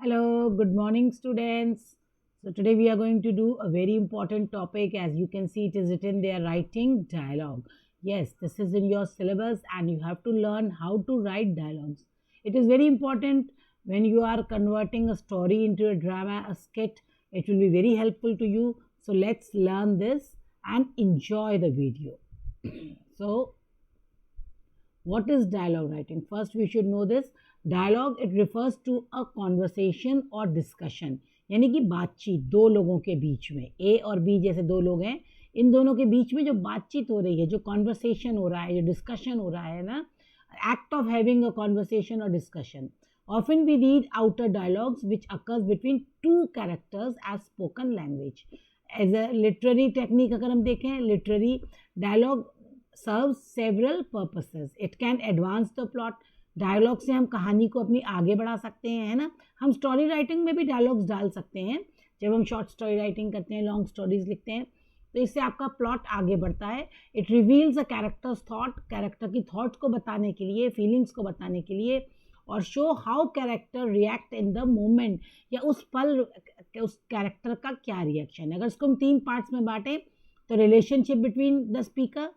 Hello, good morning, students. So, today we are going to do a very important topic. As you can see, it is written there, writing dialogue. Yes, this is in your syllabus, and you have to learn how to write dialogues. It is very important when you are converting a story into a drama, a skit. It will be very helpful to you. So, let's learn this and enjoy the video. So, what is dialogue writing? First, we should know this. Dialogue, it refers to a conversation or discussion, यानी कि बातचीत दो लोगों के बीच में, ए और B जैसे दो लोग हैं, इन दोनों के बीच में जो बातचीत हो रही है, जो कॉन्वर्सेशन हो रहा है, जो डिस्कशन हो रहा है ना, act of having a conversation or discussion. Often we read outer dialogues which occurs between two characters as spoken language. As a literary technique अगर हम देखें, literary dialogue serves several purposes. It can advance the plot. Dialogue से हम कहानी को अपनी आगे बढ़ा सकते हैं, है ना. हम स्टोरी राइटिंग में भी डायलॉग्स डाल सकते हैं. जब हम शॉर्ट स्टोरी राइटिंग करते हैं, लॉन्ग स्टोरीज लिखते हैं, तो इससे आपका प्लॉट आगे बढ़ता है. It reveals a characters thought, character की थॉट्स को बताने के लिए, फीलिंग्स को बताने के लिए, और show how character react in the moment, या उस पल उस कैरेक्टर का क्या रिएक्शन है. अगर इसको हम 3 पार्ट्स में बांटें तो रिलेशनशिप बिटवीन द स्पीकर,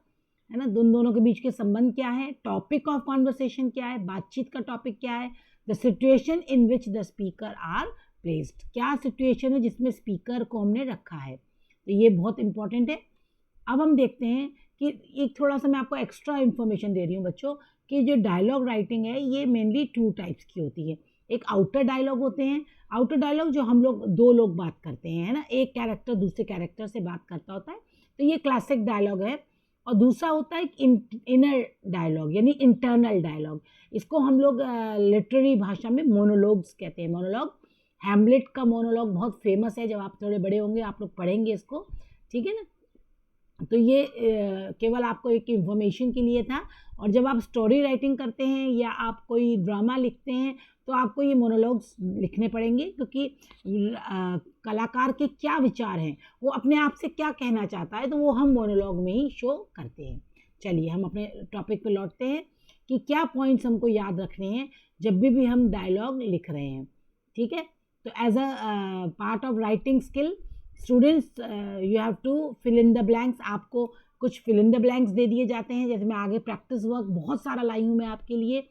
है ना, दोनों के बीच के संबंध क्या है, टॉपिक ऑफ कॉन्वर्सेशन क्या है, बातचीत का टॉपिक क्या है, the situation in which the speaker are placed, क्या सिचुएशन है जिसमें स्पीकर को हमने रखा है. तो ये बहुत इंपॉर्टेंट है. अब हम देखते हैं कि एक थोड़ा सा मैं आपको एक्स्ट्रा इन्फॉर्मेशन दे रही हूँ बच्चों, कि जो डायलॉग राइटिंग है ये मेनली 2 टाइप्स की होती है. एक आउटर डायलॉग होते हैं. आउटर डायलॉग जो हम लोग 2 लोग बात करते हैं, है ना, एक कैरेक्टर दूसरे कैरेक्टर से बात करता होता है, तो ये क्लासिक डायलॉग है. और दूसरा होता है इनर डायलॉग, यानी इंटरनल डायलॉग. इसको हम लोग लिटरेरी भाषा में मोनोलॉग्स कहते हैं. मोनोलॉग, हैमलेट का मोनोलॉग बहुत फेमस है. जब आप थोड़े बड़े होंगे आप लोग पढ़ेंगे इसको, ठीक है ना. तो ये केवल आपको एक इन्फॉर्मेशन के लिए था. और जब आप स्टोरी राइटिंग करते हैं या आप कोई ड्रामा लिखते हैं तो आपको ये मोनोलॉग्स लिखने पड़ेंगे, क्योंकि कलाकार के क्या विचार हैं, वो अपने आप से क्या कहना चाहता है, तो वो हम मोनोलॉग में ही शो करते हैं. चलिए हम अपने टॉपिक पे लौटते हैं कि क्या पॉइंट्स हमको याद रखने हैं जब भी हम डायलॉग लिख रहे हैं. ठीक है. तो as a part of writing skill, students you have to fill in the blanks. आपको कुछ फिल इन द ब्लैंक्स दे दिए जाते हैं. जैसे मैं आगे प्रैक्टिस वर्क बहुत सारा लाई हूँ मैं आपके लिए.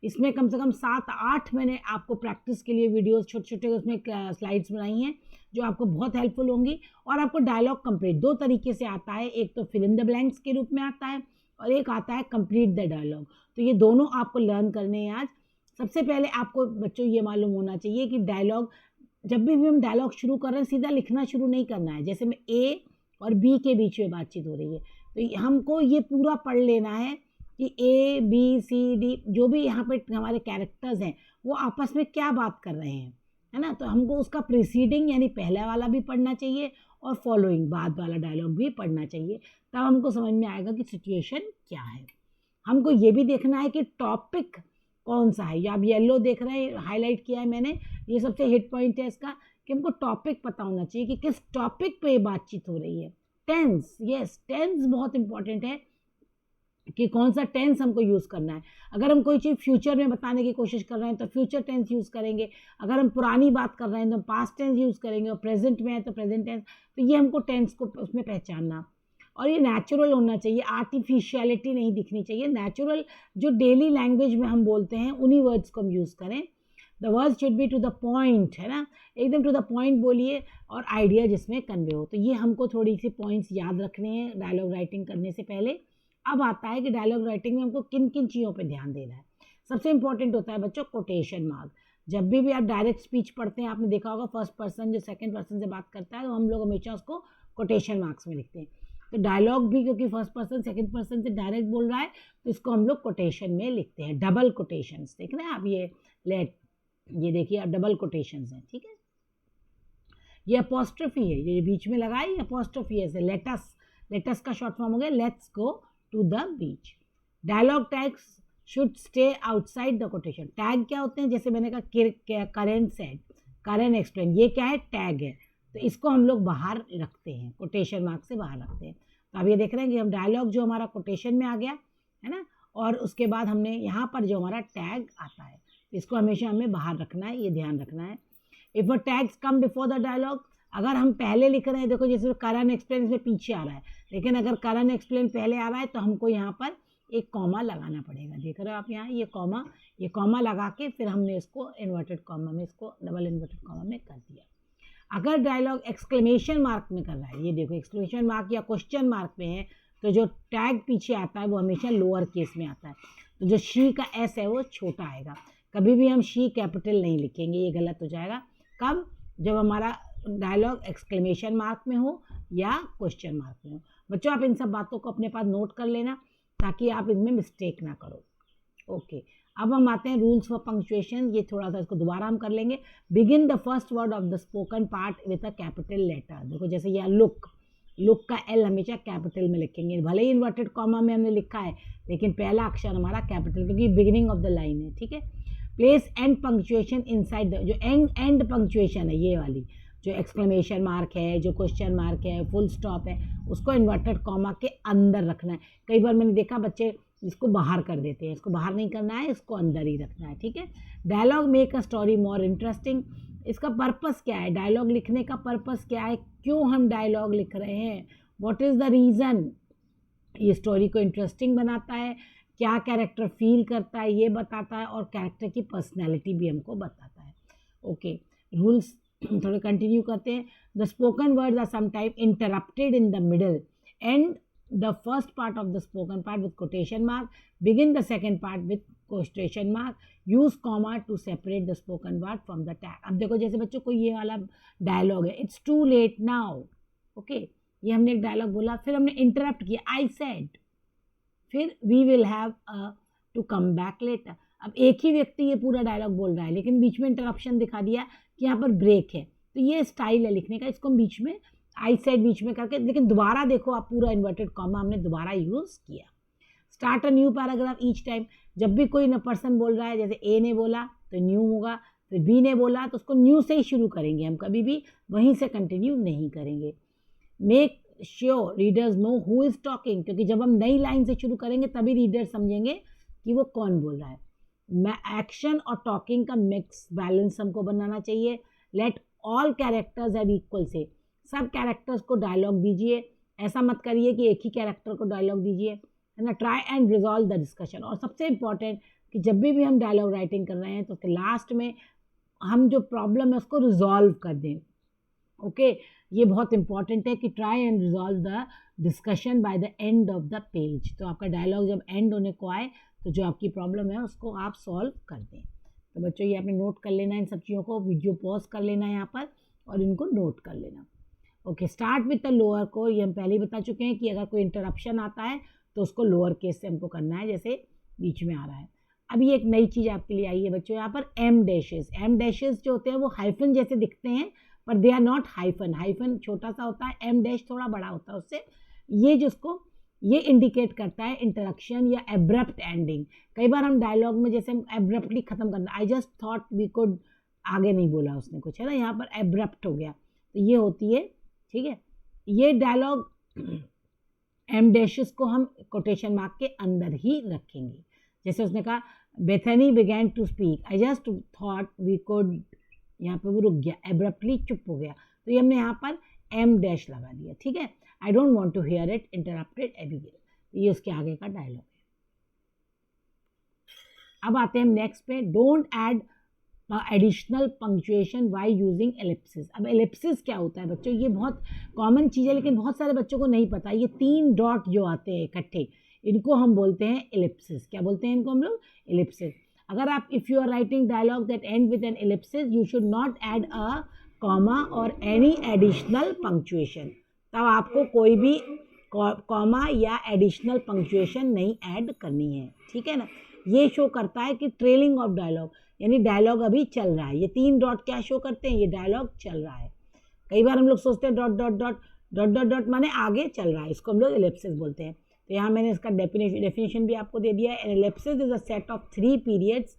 इसमें कम से कम 7-8 मैंने आपको प्रैक्टिस के लिए वीडियोस छोटे छोटे उसमें स्लाइड्स बनाई हैं जो आपको बहुत हेल्पफुल होंगी. और आपको डायलॉग कंप्लीट 2 तरीके से आता है. एक तो फिल इन द ब्लैंक्स के रूप में आता है और एक आता है कंप्लीट द डायलॉग. तो ये दोनों आपको लर्न करने हैं आज. सबसे पहले आपको बच्चों ये मालूम होना चाहिए कि डायलॉग, जब भी हम डायलॉग शुरू कर रहे हैं सीधा लिखना शुरू नहीं करना है. जैसे में ए और बी के बीच में बातचीत हो रही है तो हमको ये पूरा पढ़ लेना है कि ए बी सी डी जो भी यहाँ पे हमारे कैरेक्टर्स हैं वो आपस में क्या बात कर रहे हैं, है ना. तो हमको उसका प्रीसीडिंग यानी पहला वाला भी पढ़ना चाहिए और फॉलोइंग बाद वाला डायलॉग भी पढ़ना चाहिए. तब हमको समझ में आएगा कि सिचुएशन क्या है. हमको ये भी देखना है कि टॉपिक कौन सा है. या आप येलो देख रहे हैं, हाईलाइट किया है मैंने, ये सबसे हिट पॉइंट है इसका, कि हमको टॉपिक पता होना चाहिए कि किस टॉपिक पे बातचीत हो रही है. टेंस, यस, टेंस बहुत इंपॉर्टेंट है कि कौन सा टेंस हमको यूज़ करना है. अगर हम कोई चीज़ फ्यूचर में बताने की कोशिश कर रहे हैं तो फ्यूचर टेंस यूज़ करेंगे. अगर हम पुरानी बात कर रहे हैं तो पास्ट टेंस यूज़ करेंगे, और प्रेजेंट में है तो प्रेजेंट टेंस. तो ये हमको टेंस को उसमें पहचानना. और ये नेचुरल होना चाहिए, आर्टिफिशियलिटी नहीं दिखनी चाहिए. नेचुरल जो डेली लैंग्वेज में हम बोलते हैं उन्हीं वर्ड्स को हम यूज़ करें. The words should be to the point, है ना, एकदम टू द पॉइंट बोलिए, और आइडिया जिसमें कन्वे हो. तो ये हमको थोड़ी सी पॉइंट्स याद रखने हैं डायलॉग राइटिंग करने से पहले. अब आता है कि डायलॉग राइटिंग में हमको किन किन चीज़ों पे ध्यान देना है. सबसे इंपॉर्टेंट होता है बच्चों कोटेशन मार्क. जब भी आप डायरेक्ट स्पीच पढ़ते हैं, आपने देखा होगा फर्स्ट पर्सन जो सेकंड पर्सन से बात करता है तो हम लोग हमेशा उसको कोटेशन मार्क्स में लिखते हैं. तो डायलॉग भी क्योंकि फर्स्ट पर्सन सेकंड पर्सन से डायरेक्ट बोल रहा है तो इसको हम लोग कोटेशन में लिखते हैं. डबल कोटेशंस देख रहे हैं आप, ये देखिए आप, डबल कोटेशंस हैं. ठीक है. ये अपोस्ट्रोफी है, ये बीच में लगाई अपोस्ट्रोफी है. लेटस का शॉर्ट फॉर्म हो गया let's go to the beach. Dialogue tags should stay outside the quotation. Tag क्या होते हैं, जैसे मैंने कहा करेंट सेड, करेंट एक्सप्लेन, ये क्या है, टैग है. तो इसको हम लोग बाहर रखते हैं, कोटेशन मार्क से बाहर रखते हैं. तो अब ये देख रहे हैं कि हम डायलॉग जो हमारा कोटेशन में आ गया है ना, और उसके बाद हमने यहाँ पर जो हमारा टैग आता है इसको हमेशा हमें बाहर रखना है, ये ध्यान रखना है. If a tags come before the dialogue, अगर हम पहले लिख रहे हैं, देखो जैसे करण एक्सप्लेन इसमें पीछे आ रहा है, लेकिन अगर करण एक्सप्लेन पहले आ रहा है तो हमको यहाँ पर एक कॉमा लगाना पड़ेगा। देख रहे हो आप यहाँ ये कॉमा लगा के फिर हमने इसको इन्वर्टेड कॉमा में, इसको डबल इन्वर्टेड कॉमा में कर दिया। अगर डायलॉग एक्सक्लेमेशन मार्क में कर रहा है, ये देखो एक्सक्लेमेशन मार्क या क्वेश्चन मार्क में है, तो जो टैग पीछे आता है वो हमेशा लोअर केस में आता है, तो जो शी का एस है वो छोटा आएगा। कभी भी हम शी कैपिटल नहीं लिखेंगे, ये गलत हो जाएगा। कब? जब हमारा डायलॉग एक्सक्लेमेशन मार्क में हो या क्वेश्चन मार्क में हो। बच्चों आप इन सब बातों को अपने पास नोट कर लेना ताकि आप इनमें मिस्टेक ना करो। ओके, अब हम आते हैं रूल्स फॉर पंक्चुएशन। ये थोड़ा सा इसको दोबारा हम कर लेंगे। Begin the first word of the spoken part with a capital letter. देखो जैसे यह लुक, लुक का एल हमेशा कैपिटल में लिखेंगे, भले ही इन्वर्टेड कॉमा में हमने लिखा है लेकिन पहला अक्षर हमारा कैपिटल, क्योंकि बिगिनिंग ऑफ द लाइन है। ठीक है, place and punctuation inside the, जो एंड पंक्चुएशन है ये वाली, जो एक्सक्लेमेशन मार्क है, जो क्वेश्चन मार्क है, फुल स्टॉप है, उसको इन्वर्टेड कॉमा के अंदर रखना है। कई बार मैंने देखा बच्चे इसको बाहर कर देते हैं, इसको बाहर नहीं करना है, इसको अंदर ही रखना है। ठीक है, dialogue make a story more interesting. इसका पर्पस क्या है, डायलॉग लिखने का पर्पस क्या है, क्यों हम डायलॉग लिख रहे हैं, व्हाट इज़ द रीज़न। ये स्टोरी को इंटरेस्टिंग बनाता है, क्या कैरेक्टर फील करता है ये बताता है, और कैरेक्टर की पर्सनैलिटी भी हमको बताता है। ओके, रूल्स थोड़े कंटिन्यू करते हैं। The spoken words are sometime interrupted in the middle, and the first part of the spoken part with quotation mark, begin the second part with quotation mark, use comma to separate the spoken word from the tag. अब देखो जैसे बच्चों को ये वाला dialogue है, it's too late now. Okay, ये हमने एक डायलॉग बोला, फिर हमने इंटरप्ट किया, आई सेड, फिर we will have to come back later. अब एक ही व्यक्ति ये पूरा डायलॉग बोल रहा है लेकिन बीच में इंटरप्शन दिखा दिया कि यहाँ पर ब्रेक है, तो ये स्टाइल है लिखने का, इसको हम बीच में आई सेड बीच में करके, लेकिन दोबारा देखो आप पूरा इन्वर्टेड कॉमा हमने दोबारा यूज़ किया। Start a new paragraph each time. जब भी कोई न पर्सन बोल रहा है, जैसे ए ने बोला तो न्यू होगा, फिर बी ने बोला तो उसको न्यू से ही शुरू करेंगे, हम कभी भी वहीं से कंटिन्यू नहीं करेंगे। Make sure readers know who is talking, क्योंकि जब हम नई लाइन से शुरू करेंगे तभी रीडर समझेंगे कि वो कौन बोल रहा है। एक्शन और टॉकिंग का मिक्स बैलेंस हमको बनाना चाहिए। Let all characters have equal से, सब कैरेक्टर्स को डायलॉग दीजिए, ऐसा मत करिए कि एक ही कैरेक्टर को डायलॉग दीजिए, है ना। Try and resolve the discussion. और सबसे इम्पॉर्टेंट कि जब भी हम डायलॉग राइटिंग कर रहे हैं तो उसके लास्ट में हम जो प्रॉब्लम है उसको रिजॉल्व कर दें। ओके, ये बहुत इंपॉर्टेंट है कि try and resolve the discussion by the end of the page. तो आपका डायलॉग जब एंड होने को आए तो जो आपकी प्रॉब्लम है उसको आप सॉल्व कर दें। तो बच्चों ये आपने नोट कर लेना इन सब चीज़ों को, वीडियो पॉज कर लेना है यहाँ पर और इनको नोट कर लेना। Okay, start with the lower को, ये हम पहले ही बता चुके हैं कि अगर कोई इंटरप्शन आता है तो उसको लोअर केस से हमको करना है, जैसे बीच में आ रहा है। अभी एक नई चीज़ आपके लिए आई है बच्चों, यहाँ पर एम डैशेस। एम डैशेस जो होते हैं वो हाइफन जैसे दिखते हैं पर they are not hyphen. Hyphen छोटा सा होता है, एम डैश थोड़ा बड़ा होता है उससे। ये जिसको ये इंडिकेट करता है इंटरक्शन या एब्रप्ट एंडिंग। कई बार हम डायलॉग में जैसे हम एब्रप्टली ख़त्म करना, I just thought we could, आगे नहीं बोला उसने कुछ, है ना, यहाँ पर एब्रप्ट हो गया, तो ये होती है। ठीक है, ये डायलॉग एम डैशेस को हम कोटेशन मार्क के अंदर ही रखेंगे। जैसे उसने कहा Bethany began to speak, I just thought we could, यहाँ पे वो रुक गया, एब्रप्टली चुप हो गया, तो ये हमने यहाँ पर एम डैश लगा दिया। ठीक है, I don't want to hear it interrupted Abigail, ये उसके आगे का डायलॉग है। अब आते हैं हम नेक्स्ट पे, don't add additional punctuation by using ellipsis. अब एलिप्सिस क्या होता है बच्चों, ये बहुत कॉमन चीज़ है लेकिन बहुत सारे बच्चों को नहीं पता। ये 3 डॉट जो आते हैं इकट्ठे, इनको हम बोलते हैं एलिप्सिस। क्या बोलते हैं इनको हम लोग? एलिप्सिस। अगर आप if you are writing dialogue that end with an ellipsis, you should not add a comma और एनी एडिशनल पंक्चुएशन। तब आपको कोई भी कॉमा या एडिशनल पंक्चुएशन नहीं ऐड करनी है। ठीक है ना, ये शो करता है कि ट्रेलिंग ऑफ डायलॉग, यानी डायलॉग अभी चल रहा है। ये 3 डॉट क्या शो करते हैं, ये डायलॉग चल रहा है। कई बार हम लोग सोचते हैं dot dot dot dot dot dot माने आगे चल रहा है, इसको हम लोग एलिप्सिस बोलते हैं। तो यहाँ मैंने इसका डेफिनेशन भी आपको दे दिया है। An ellipsis is a set of 3 periods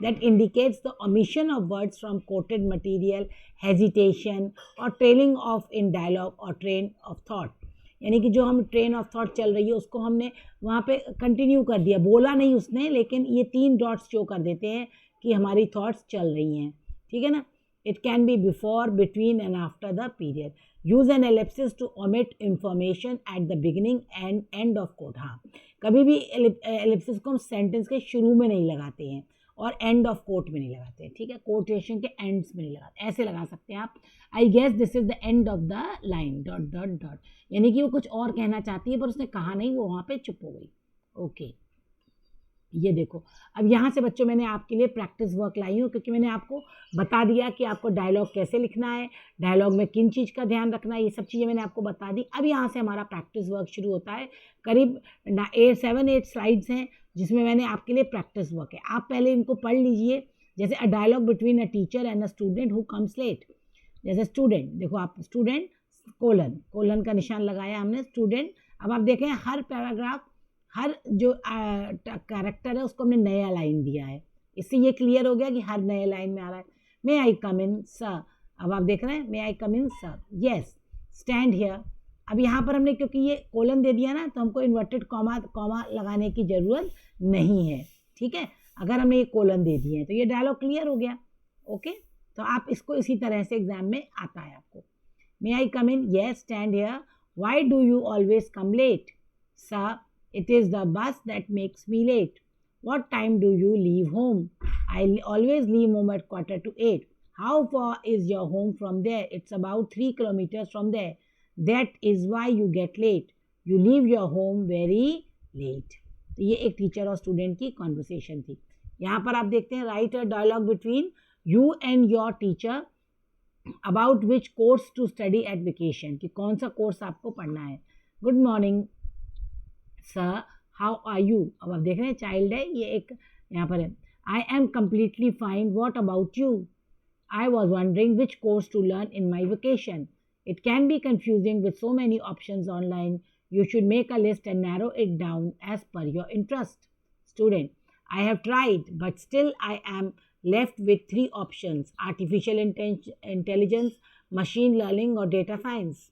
that indicates the omission of words from quoted material, hesitation or trailing off in dialogue or train of thought। यानी कि जो हम ट्रेन ऑफ थॉट चल रही है उसको हमने वहाँ पे कंटिन्यू कर दिया, बोला नहीं उसने, लेकिन ये 3 डॉट्स शो कर देते हैं कि हमारी थॉट्स चल रही हैं। ठीक है ना, It can be before, between and after the period. Use an ellipsis to omit information at the beginning and end of quote. हाँ, कभी भी ellipsis को हम सेंटेंस के शुरू में नहीं लगाते हैं और एंड ऑफ कोट में नहीं लगाते हैं, ठीक है, कोटेशन के एंड्स में नहीं लगाते, ऐसे लगा सकते हैं आप, I guess this is the end of the line dot dot dot, यानी कि वो कुछ और कहना चाहती है पर उसने कहा नहीं, वो वहाँ पे चुप हो गई। ओके, ये देखो, अब यहाँ से बच्चों मैंने आपके लिए प्रैक्टिस वर्क लाई हूँ, क्योंकि मैंने आपको बता दिया कि आपको डायलॉग कैसे लिखना है, डायलॉग में किन चीज़ का ध्यान रखना है, ये सब चीज़ें मैंने आपको बता दी। अब यहाँ से हमारा प्रैक्टिस वर्क शुरू होता है, करीब 7-8 स्लाइड्स हैं जिसमें मैंने आपके लिए प्रैक्टिस वर्क है। आप पहले इनको पढ़ लीजिए, जैसे a dialogue between a teacher and a student who comes late. जैसे स्टूडेंट, देखो आप स्टूडेंट कोलन का निशान लगाया हमने, स्टूडेंट। अब आप देखें हर पैराग्राफ, हर जो कैरेक्टर है उसको हमने नया लाइन दिया है, इससे ये क्लियर हो गया कि हर नए लाइन में आ रहा है। मे आई कम इन सर, अब आप देख रहे हैं मे I come in sir, yes stand here. अब यहाँ पर हमने क्योंकि ये कोलन दे दिया ना, तो हमको इन्वर्टेड कॉमा लगाने की ज़रूरत नहीं है, ठीक है, अगर हमने ये कोलन दे दिए हैं तो ये डायलॉग क्लियर हो गया। ओके, तो आप इसको इसी तरह से एग्जाम में आता है आपको। May I come in, yes stand here, why do you always come late, sir it is the bus that makes me late. What time do you leave home? I always leave home at 7:45. How far is your home from there? It's about 3 kilometers from there. That is why you get late. You leave your home very late. तो ये एक teacher और student की conversation थी। यहाँ पर आप देखते हैं, write a dialogue between you and your teacher about which course to study at vacation, कि कौन सा कोर्स आपको पढ़ना है। Good morning sir, how are you. अब आप देख रहे हैं चाइल्ड है, ये एक यहाँ पर है, I am completely fine, what about you, I was wondering which course to learn in my vacation, it can be confusing with so many options online, you should make a list and narrow it down as per your interest. Student, I have tried but still I am left with 3 options, artificial intelligence, machine learning or data science.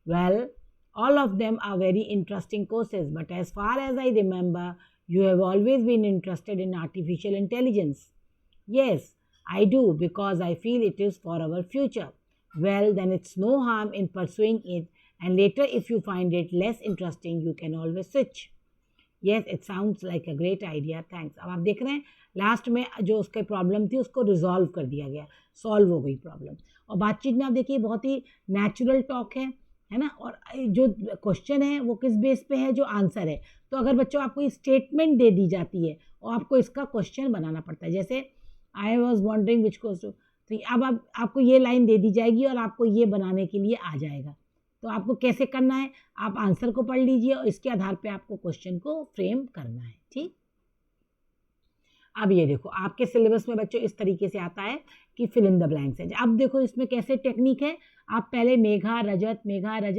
Well, all of them are very interesting courses, but as far as I remember, you have always been interested in artificial intelligence. Yes, I do, because I feel it is for our future. Well, then it's no harm in pursuing it, and later if you find it less interesting, you can always switch. Yes, it sounds like a great idea, thanks. अब आप देख रहे हैं last में जो उसकी problem थी उसको रिजॉल्व कर दिया गया, सॉल्व हो गई प्रॉब्लम। और बातचीत में आप देखिए बहुत ही नेचुरल टॉक है ना, और जो क्वेश्चन है वो किस बेस पे है, जो आंसर है। तो अगर बच्चों आपको ये स्टेटमेंट दे दी जाती है और आपको इसका क्वेश्चन बनाना पड़ता है, जैसे I was wondering which course, तो अब आपको ये लाइन दे दी जाएगी और आपको ये बनाने के लिए आ जाएगा। तो आपको कैसे करना है, आप आंसर को पढ़ लीजिए और इसके आधार पे आपको क्वेश्चन को फ्रेम करना है, ठीक। अब ये देखो आपके सिलेबस में बच्चों इस तरीके से आता है कि फिल इन द ब्लैंक्स है। अब देखो इसमें कैसे टेक्निक है, आप पहले मेघा रजत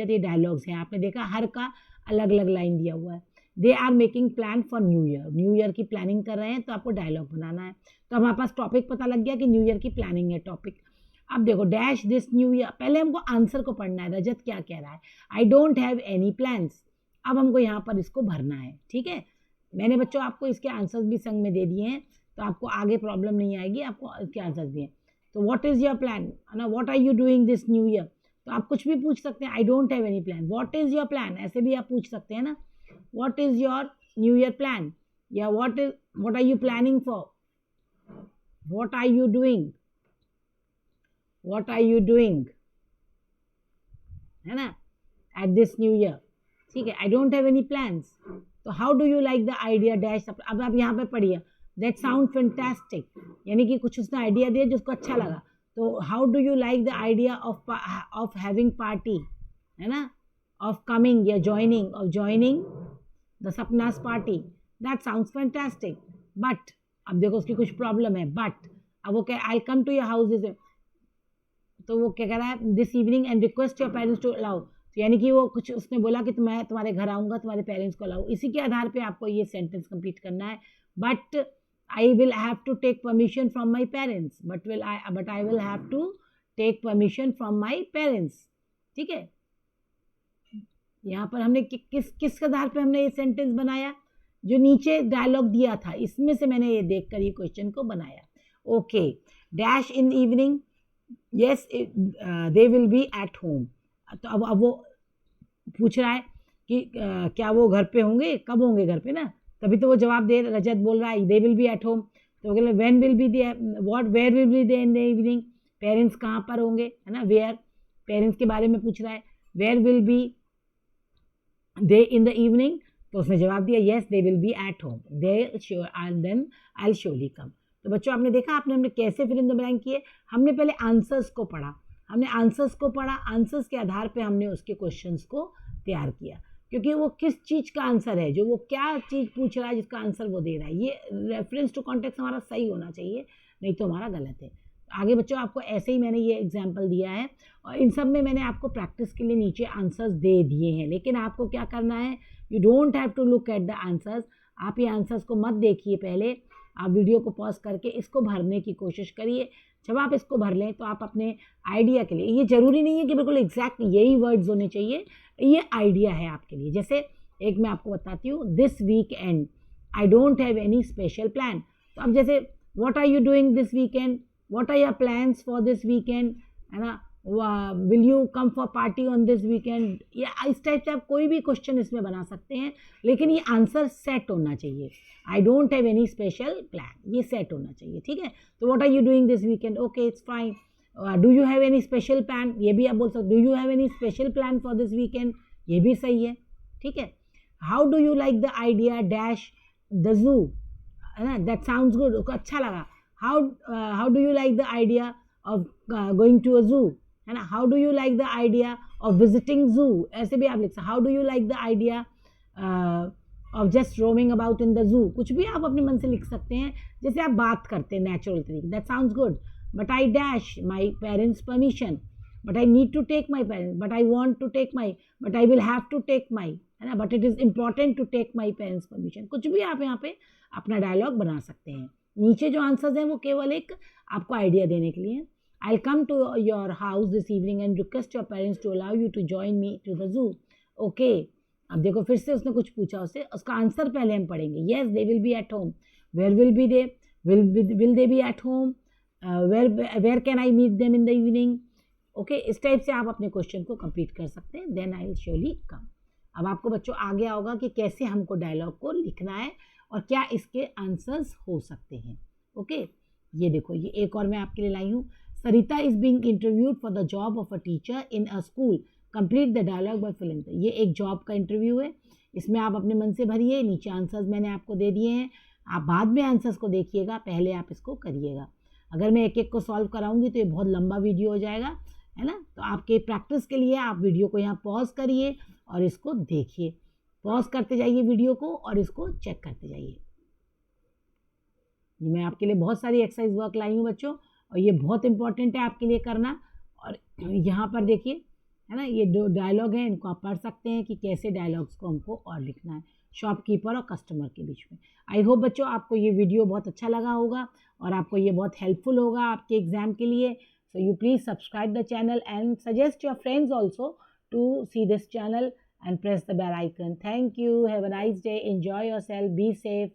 ये डायलॉग्स हैं, आपने देखा हर का अलग अलग लाइन दिया हुआ है। They are making plan for new year की प्लानिंग कर रहे हैं, तो आपको डायलॉग बनाना है। तो हमारे पास टॉपिक पता लग गया कि न्यू ईयर की प्लानिंग है टॉपिक। अब देखो डैश दिस न्यू ईयर, पहले हमको आंसर को पढ़ना है, रजत क्या कह रहा है, I don't have any plans. अब हमको यहाँ पर इसको भरना है, ठीक है। मैंने बच्चों आपको इसके आंसर्स भी संग में दे दिए हैं, तो आपको आगे प्रॉब्लम नहीं आएगी, आपको इसके आंसर्स भी हैं। तो व्हाट इज़ योर प्लान, है ना, what are you doing this new year, तो आप कुछ भी पूछ सकते हैं, I don't have any plan, what is your plan, ऐसे भी आप पूछ सकते हैं ना, what is your new year plan, या what are you planning for, what are you doing, what are you doing, है ना, एट दिस न्यू ईयर, ठीक है। I don't have any plans, तो how do you like the idea dash. अब आप यहाँ पे पढ़िए, दैट साउंड फैंटास्टिक, यानी कि कुछ उसने आइडिया दिया जिसको अच्छा लगा। तो how do you like the idea of having party, है ना, ऑफ कमिंग या joining the सपनास party, that sounds fantastic, but अब देखो उसकी कुछ प्रॉब्लम है, बट अब वो क्या, I come to your house, तो वो क्या कह रहा है, this evening and request your parents to allow, यानी कि वो कुछ उसने बोला कि मैं तुम्हारे घर आऊँगा, तुम्हारे पेरेंट्स को अलाउ। इसी के आधार पे आपको ये सेंटेंस कंप्लीट करना है, but I will have to take permission from my parents, but I will have to take permission from my parents, ठीक है। यहाँ पर हमने किस आधार पे हमने ये सेंटेंस बनाया, जो नीचे डायलॉग दिया था इसमें से मैंने ये देखकर ये क्वेश्चन को बनाया। Okay, dash in evening, yes they will be at home. तो अब वो पूछ रहा है कि क्या वो घर पे होंगे, कब होंगे घर पे ना, तभी तो वो जवाब दे, रजत बोल रहा है they will be at home. तो बोले when will be they, what where will be they in the evening, parents कहाँ पर होंगे, है ना, वेयर, पेरेंट्स के बारे में पूछ रहा है, where will be they in the evening. तो उसने जवाब दिया yes they will be at home, they sure and then I surely come. तो बच्चों आपने देखा, आपने हमने कैसे फिल इन द ब्लैंक किए। हमने पहले आंसर्स को पढ़ा, हमने आंसर्स को पढ़ा, आंसर्स के आधार पे हमने उसके क्वेश्चंस को तैयार किया, क्योंकि वो किस चीज़ का आंसर है, जो वो क्या चीज़ पूछ रहा है जिसका आंसर वो दे रहा है, ये रेफरेंस टू कॉन्टेक्स्ट हमारा सही होना चाहिए, नहीं तो हमारा गलत है। आगे बच्चों आपको ऐसे ही मैंने ये एग्जाम्पल दिया है, और इन सब में मैंने आपको प्रैक्टिस के लिए नीचे आंसर्स दे दिए हैं, लेकिन आपको क्या करना है, you don't have to look at the answers. आप ये आंसर्स को मत देखिए, पहले आप वीडियो को पॉज करके इसको भरने की कोशिश करिए। जब आप इसको भर लें तो आप अपने आइडिया के लिए, ये ज़रूरी नहीं है कि बिल्कुल एग्जैक्ट यही वर्ड्स होने चाहिए, ये आइडिया है आपके लिए। जैसे एक मैं आपको बताती हूँ, this weekend I don't have any special plan. तो अब जैसे what are you doing this weekend, what are your plans for this weekend, है ना, will you come for party on this weekend, या इस टाइप से आप कोई भी क्वेश्चन इसमें बना सकते हैं, लेकिन ये आंसर सेट होना चाहिए। I don't have any special plan, ये सेट होना चाहिए, ठीक है। तो what are you doing this weekend, okay it's fine. Do you have any special plan, ये भी आप बोल सकते, do you have any special plan for this weekend, ये भी सही है, ठीक है। How do you like the idea dash the zoo, है ना, दैट साउंड्स गुड, उसको अच्छा लगा। How do you like the idea of going to a zoo, है ना, how do you like the idea of visiting zoo, ऐसे भी आप लिख सकते। How do you like the idea of just roaming about in the zoo, कुछ भी आप अपने मन से लिख सकते हैं, जैसे आप बात करते हैं नेचुरल तरीके, that sounds good, but I dash my parents permission, but I need to take my parents, but I want to take my, but I will have to take my, है ना, but it is important to take my parents permission, कुछ भी आप यहाँ पे अपना dialogue बना सकते हैं। नीचे जो आंसर्स हैं वो केवल एक आपको आइडिया देने के लिए। I'll come to your house this evening and request your parents to allow you to join me to the zoo. Okay. अब देखो फिर से उसने कुछ पूछा, उससे उसका आंसर पहले हम पढ़ेंगे। Yes, they will be at home. Where will be they? Will they be at home? Where can I meet them in the evening? Okay, इस टाइप से आप अपने क्वेश्चन को कंप्लीट कर सकते हैं। Then I will surely come. अब आपको बच्चों आ गया होगा कि कैसे हमको डायलॉग को लिखना है और क्या इसके आंसर्स हो सकते हैं। ओके, ये देखो, ये एक और मैं आपके लिए लाई हूँ। Sarita is being interviewed for the job of a teacher in a school, complete the dialogue by filling. ये एक जॉब का इंटरव्यू है, इसमें आप अपने मन से भरिए, नीचे आंसर्स मैंने आपको दे दिए हैं, आप बाद में आंसर्स को देखिएगा, पहले आप इसको करिएगा। अगर मैं एक एक को सॉल्व कराऊंगी तो ये बहुत लंबा वीडियो हो जाएगा, है ना। तो आपके प्रैक्टिस के लिए आप वीडियो को यहाँ पॉज करिए और इसको देखिए, पॉज करते जाइए वीडियो को और इसको चेक करते जाइए। मैं आपके लिए बहुत सारी एक्सरसाइज वर्क लाई हूँ बच्चों, और ये बहुत इंपॉर्टेंट है आपके लिए करना। और यहाँ पर देखिए, है ना, ये दो डायलॉग हैं, इनको आप पढ़ सकते हैं कि कैसे डायलॉग्स को हमको और लिखना है शॉपकीपर और कस्टमर के बीच में। आई होप बच्चों आपको ये वीडियो बहुत अच्छा लगा होगा और आपको ये बहुत हेल्पफुल होगा आपके एग्ज़ाम के लिए। So you please subscribe the channel and suggest your friends also to see this channel and press the bell icon. Thank you. Have a nice day. Enjoy yourself. Be safe.